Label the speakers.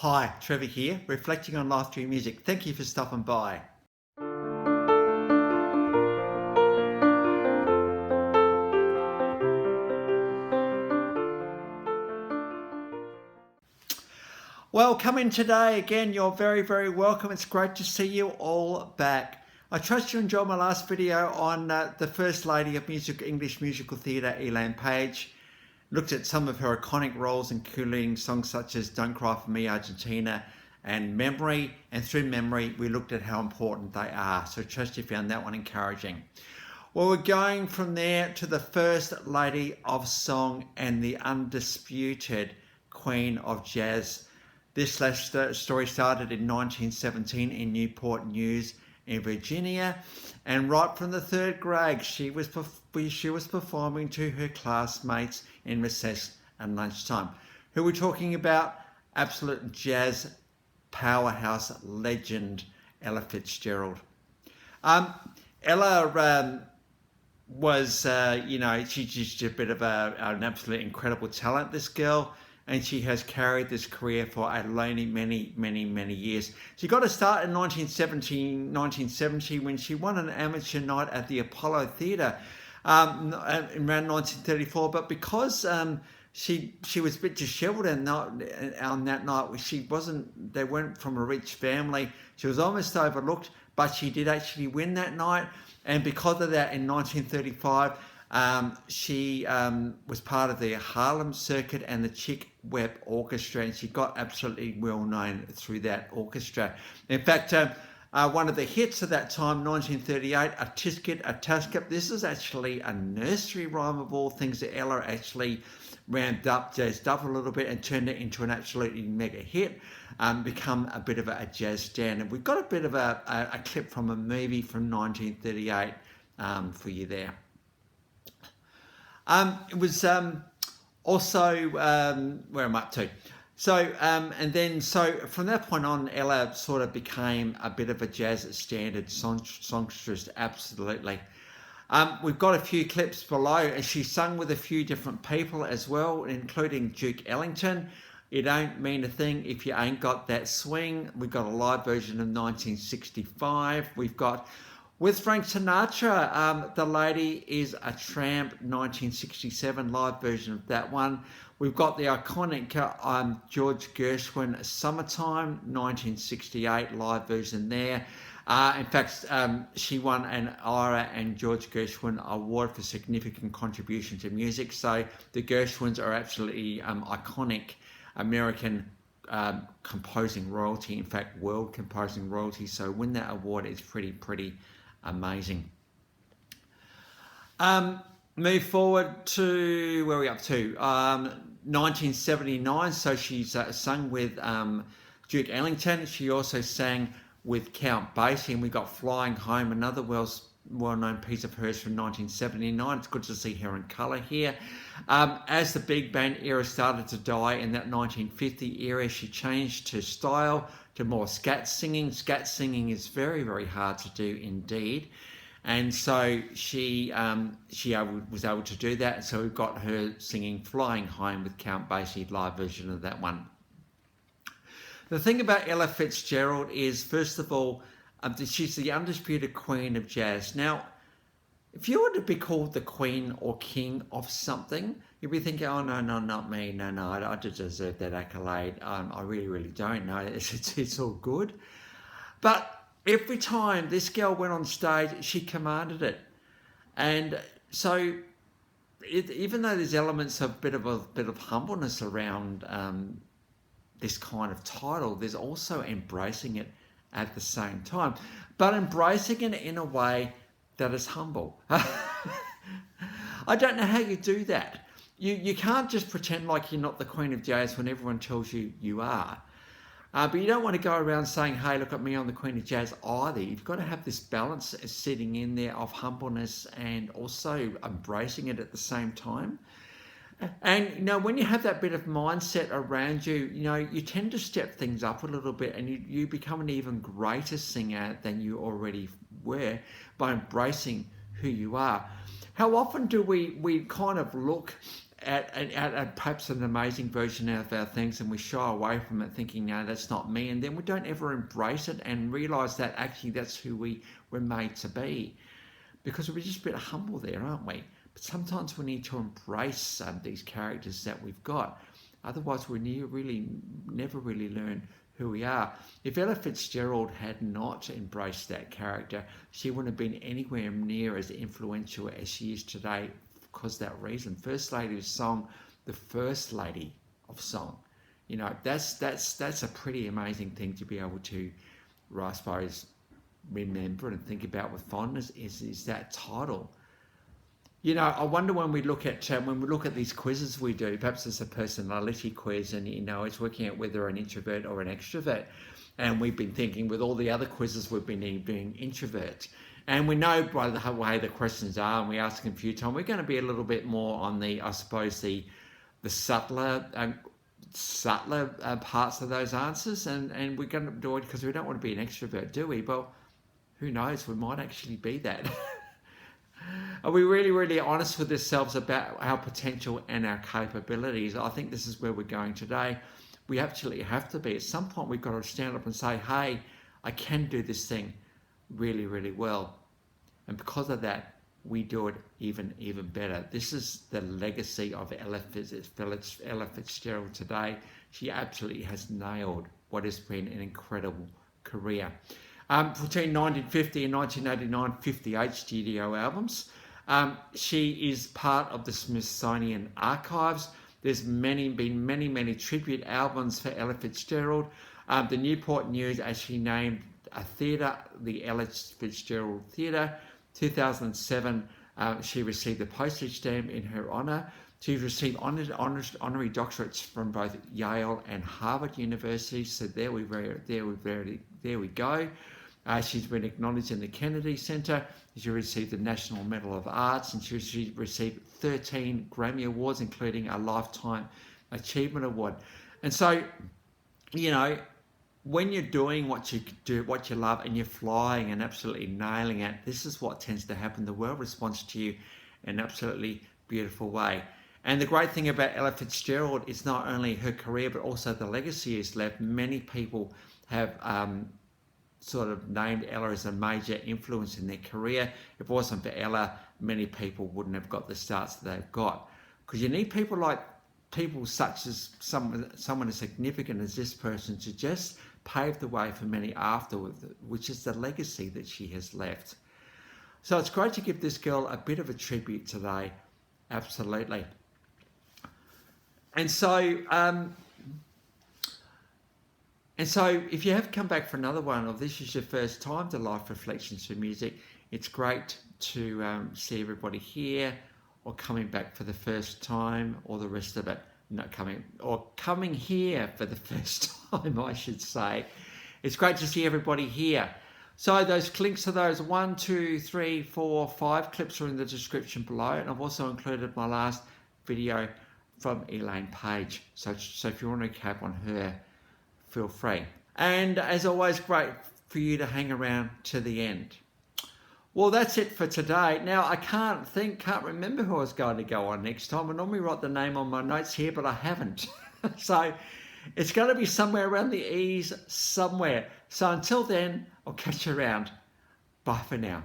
Speaker 1: Hi, Trevor here, reflecting on life through music. Thank you for stopping by. Well, come in today again. You're very, very welcome. It's great to see you all back. I trust you enjoyed my last video on the First Lady of English musical theatre, Elaine Paige. Looked at some of her iconic roles, including songs such as Don't Cry For Me, Argentina, and Memory. And through Memory, we looked at how important they are. So I trust you found that one encouraging. Well, we're going from there to the First Lady of Song and the undisputed Queen of Jazz. This story started in 1917 in Newport News in Virginia, and right from the third grade she was performing to her classmates in recess and lunchtime. Who we're talking about? Absolute jazz powerhouse legend Ella Fitzgerald. Ella was, she's just a bit of an absolute incredible talent, this girl. And she has carried this career for a many years. She got a start in 1970 when she won an amateur night at the Apollo Theatre around 1934. But because she was a bit dishevelled on that night, they weren't from a rich family. She was almost overlooked, but she did actually win that night. And because of that, in 1935, she was part of the Harlem Circuit and the Chick Webb Orchestra, and she got absolutely well known through that orchestra. In fact, one of the hits of that time, 1938, a Tisket, a Tasket. This is actually a nursery rhyme of all things that Ella actually ramped up, jazzed up a little bit, and turned it into an absolutely mega hit, become a bit of a jazz standard. We've got a bit of a clip from a movie from 1938 for you there. It was also, where am I up to? So from that point on, Ella sort of became a bit of a jazz standard songstress, absolutely. We've got a few clips below, and she sung with a few different people as well, including Duke Ellington. It don't mean a thing if you ain't got that swing. We've got a live version of 1965. We've got with Frank Sinatra, The Lady is a Tramp, 1967, live version of that one. We've got the iconic George Gershwin, Summertime, 1968, live version there. In fact, she won an Ira and George Gershwin Award for significant contribution to music. So the Gershwins are absolutely iconic American composing royalty, in fact, world composing royalty. So win that award is pretty amazing. Move forward to where are we up to? 1979. So she's sung with Duke Ellington. She also sang with Count Basie, and we got Flying Home, another well-known piece of hers from 1979. It's good to see her in colour here. As the big band era started to die in that 1950 era, she changed her style to more scat singing. Scat singing is very hard to do indeed, and so she was able to do that. So we've got her singing Flying Home with Count Basie, live version of that one. The thing about Ella Fitzgerald is, first of all, she's the undisputed queen of jazz. Now, if you were to be called the queen or king of something, you'd be thinking, oh, no, not me. No, I don't deserve that accolade. I really don't. No, it's all good. But every time this girl went on stage, she commanded it. And so even though there's elements of a bit of humbleness around this kind of title, there's also embracing it at the same time, but embracing it in a way that is humble. I don't know how you do that. You can't just pretend like you're not the queen of jazz when everyone tells you you are. But you don't want to go around saying, hey, look at me, I'm the queen of jazz either. You've got to have this balance sitting in there of humbleness and also embracing it at the same time. And, when you have that bit of mindset around you, you tend to step things up a little bit, and you become an even greater singer than you already were by embracing who you are. How often do we kind of look at perhaps an amazing version of our things, and we shy away from it thinking, no, that's not me, and then we don't ever embrace it and realize that actually that's who we were made to be, because we're just a bit humble there, aren't we? But sometimes we need to embrace these characters that we've got, otherwise we never really learn who we are. If Ella Fitzgerald had not embraced that character, she wouldn't have been anywhere near as influential as she is today, because that reason. First Lady of Song, the First Lady of Song. You know, that's a pretty amazing thing to be able to, I suppose, remember and think about with fondness, is that title. You know, I wonder when we look at these quizzes we do, perhaps it's a personality quiz, and you know, it's working out whether an introvert or an extrovert. And we've been thinking with all the other quizzes we've been being introvert. And we know by the way the questions are, and we ask them a few times, we're going to be a little bit more on the, I suppose, the subtler parts of those answers, and we're going to do it because we don't want to be an extrovert, do we? Well, who knows? We might actually be that. Are we really honest with ourselves about our potential and our capabilities? I think this is where we're going today. We absolutely have to be. At some point, we've got to stand up and say, hey, I can do this thing really well. And because of that, we do it even better. This is the legacy of Ella Fitzgerald today. She absolutely has nailed what has been an incredible career. Between 1950 and 1989, 58 studio albums. She is part of the Smithsonian Archives. There's been many tribute albums for Ella Fitzgerald. The Newport News actually named a theatre the Ella Fitzgerald Theatre. 2007, she received a postage stamp in her honour. She's received honorary doctorates from both Yale and Harvard University. So there we go. She's been acknowledged in the Kennedy Center. She received the National Medal of Arts, and she received 13 Grammy Awards, including a Lifetime Achievement Award. And so, you know, when you're doing what you love, and you're flying and absolutely nailing it, this is what tends to happen. The world responds to you in an absolutely beautiful way. And the great thing about Ella Fitzgerald is not only her career, but also the legacy is left. Many people have sort of named Ella as a major influence in their career. If it wasn't for Ella, many people wouldn't have got the starts that they've got. Because you need people such as someone as significant as this person to just pave the way for many afterwards, which is the legacy that she has left. So it's great to give this girl a bit of a tribute today. Absolutely. And so if you have come back for another one, or this is your first time to Life Reflections for Music, it's great to see everybody here, or coming back for the first time, or the rest of it, coming here for the first time, I should say. It's great to see everybody here. So those links to those 1, 2, 3, 4, 5 clips are in the description below, and I've also included my last video from Elaine Paige. So if you want to recap on her, feel free. And as always, great for you to hang around to the end. Well, that's it for today. Now, I can't remember who I was going to go on next time. I normally write the name on my notes here, but I haven't. So it's going to be somewhere around the E's somewhere. So until then, I'll catch you around. Bye for now.